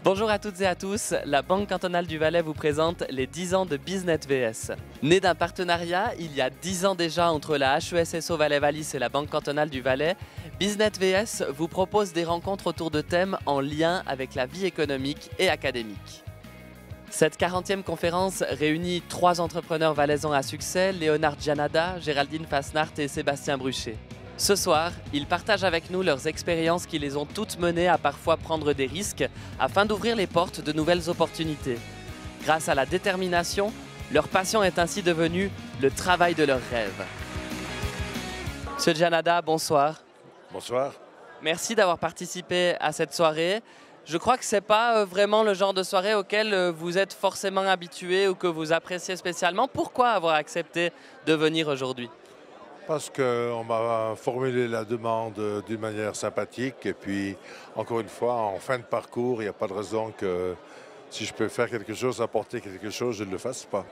Bonjour à toutes et à tous, la Banque cantonale du Valais vous présente les 10 ans de Biznet VS. Né d'un partenariat il y a 10 ans déjà entre la HESSO Valais-Wallis et la Banque cantonale du Valais, Biznet VS vous propose des rencontres autour de thèmes en lien avec la vie économique et académique. Cette 40e conférence réunit 3 entrepreneurs valaisans à succès, Léonard Gianada, Géraldine Fasnart et Sébastien Bruchet. Ce soir, ils partagent avec nous leurs expériences qui les ont toutes menées à parfois prendre des risques afin d'ouvrir les portes de nouvelles opportunités. Grâce à la détermination, leur passion est ainsi devenue le travail de leurs rêves. Monsieur Gianada, bonsoir. Bonsoir. Merci d'avoir participé à cette soirée. Je crois que ce n'est pas vraiment le genre de soirée auquel vous êtes forcément habitué ou que vous appréciez spécialement. Pourquoi avoir accepté de venir aujourd'hui ? Parce qu'on m'a formulé la demande d'une manière sympathique et puis, encore une fois, en fin de parcours, il n'y a pas de raison que si je peux faire quelque chose, apporter quelque chose, je ne le fasse pas.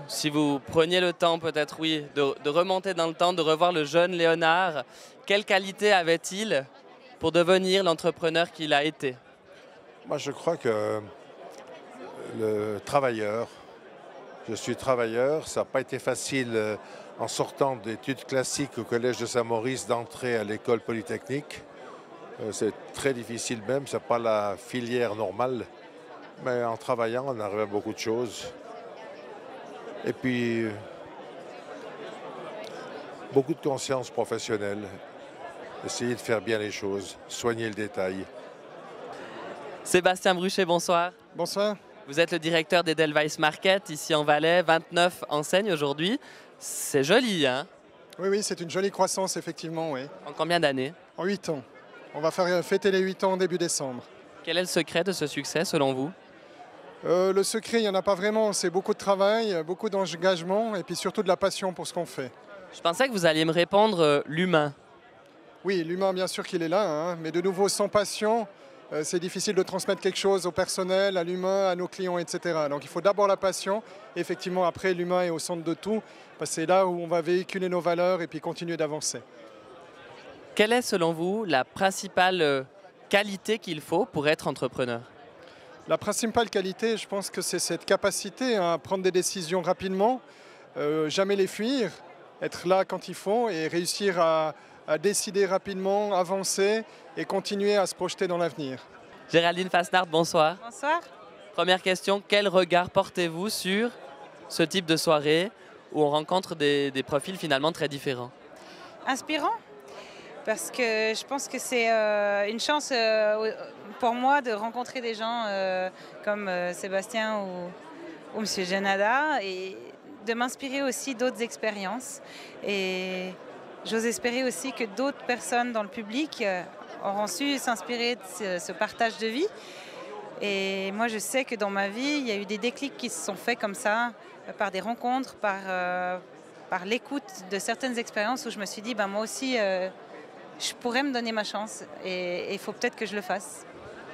Si vous preniez le temps, peut-être, oui, de remonter dans le temps, de revoir le jeune Léonard, quelle qualité avait-il pour devenir l'entrepreneur qu'il a été ? Moi, je crois que le travailleur, je suis travailleur, ça n'a pas été facile en sortant d'études classiques au Collège de Saint-Maurice d'entrer à l'école polytechnique. C'est très difficile même, ce n'est pas la filière normale. Mais en travaillant, on arrive à beaucoup de choses. Et puis, beaucoup de conscience professionnelle. Essayer de faire bien les choses, soigner le détail. Sébastien Bruchet, bonsoir. Bonsoir. Vous êtes le directeur des Delweiss Market ici en Valais, 29 enseignes aujourd'hui. C'est joli, hein? Oui, c'est une jolie croissance, effectivement, oui. En combien d'années? En 8 ans. On va faire fêter les 8 ans début décembre. Quel est le secret de ce succès, selon vous? Le secret, il n'y en a pas vraiment. C'est beaucoup de travail, beaucoup d'engagement et puis surtout de la passion pour ce qu'on fait. Je pensais que vous alliez me répondre l'humain. Oui, l'humain, bien sûr qu'il est là, hein, mais de nouveau, sans passion, c'est difficile de transmettre quelque chose au personnel, à l'humain, à nos clients, etc. Donc il faut d'abord la passion. Et effectivement, après, l'humain est au centre de tout. Parce que c'est là où on va véhiculer nos valeurs et puis continuer d'avancer. Quelle est, selon vous, la principale qualité qu'il faut pour être entrepreneur? La principale qualité, je pense que c'est cette capacité à prendre des décisions rapidement, jamais les fuir, être là quand il faut et réussir à décider rapidement, avancer et continuer à se projeter dans l'avenir. Géraldine Fasnart, bonsoir. Bonsoir. Première question, quel regard portez-vous sur ce type de soirée où on rencontre des profils finalement très différents? Inspirant, parce que je pense que c'est une chance pour moi de rencontrer des gens comme Sébastien ou M. Gianada et de m'inspirer aussi d'autres expériences. Et j'ose espérer aussi que d'autres personnes dans le public auront su s'inspirer de ce partage de vie. Et moi, je sais que dans ma vie, il y a eu des déclics qui se sont faits comme ça, par des rencontres, par l'écoute de certaines expériences où je me suis dit, moi aussi, je pourrais me donner ma chance et il faut peut-être que je le fasse.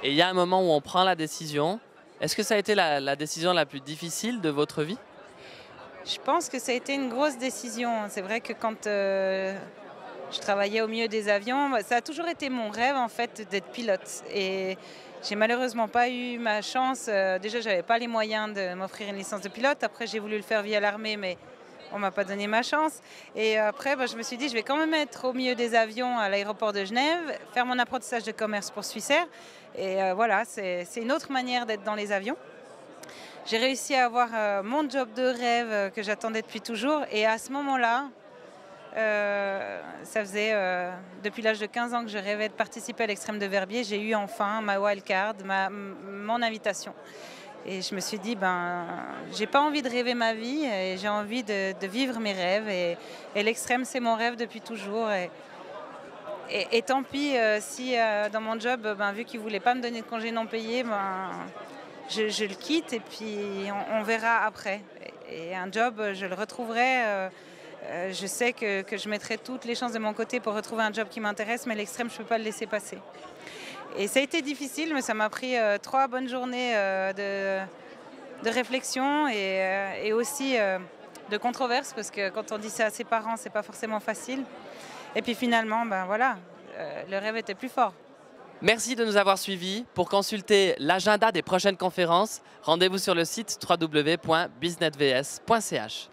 Et il y a un moment où on prend la décision. Est-ce que ça a été la décision la plus difficile de votre vie? Je pense que ça a été une grosse décision. C'est vrai que quand je travaillais au milieu des avions, ça a toujours été mon rêve en fait d'être pilote. Et j'ai malheureusement pas eu ma chance. Déjà, j'avais pas les moyens de m'offrir une licence de pilote. Après, j'ai voulu le faire via l'armée, mais on m'a pas donné ma chance. Et après, je me suis dit, je vais quand même être au milieu des avions à l'aéroport de Genève, faire mon apprentissage de commerce pour Swissair. Et voilà, c'est une autre manière d'être dans les avions. J'ai réussi à avoir mon job de rêve que j'attendais depuis toujours. Et à ce moment-là, ça faisait depuis l'âge de 15 ans que je rêvais de participer à l'Extrême de Verbier. J'ai eu enfin ma wildcard, mon invitation. Et je me suis dit, j'ai pas envie de rêver ma vie, et j'ai envie de vivre mes rêves. Et l'Extrême, c'est mon rêve depuis toujours. Et tant pis si dans mon job, vu qu'ils ne voulaient pas me donner de congé non payé, je le quitte et puis on verra après. Et un job, je le retrouverai. Je sais que je mettrai toutes les chances de mon côté pour retrouver un job qui m'intéresse, mais l'Extrême, je ne peux pas le laisser passer. Et ça a été difficile, mais ça m'a pris 3 bonnes journées de réflexion et aussi de controverse, parce que quand on dit ça à ses parents, c'est pas forcément facile. Et puis finalement, le rêve était plus fort. Merci de nous avoir suivis. Pour consulter l'agenda des prochaines conférences, rendez-vous sur le site www.biznetvs.ch.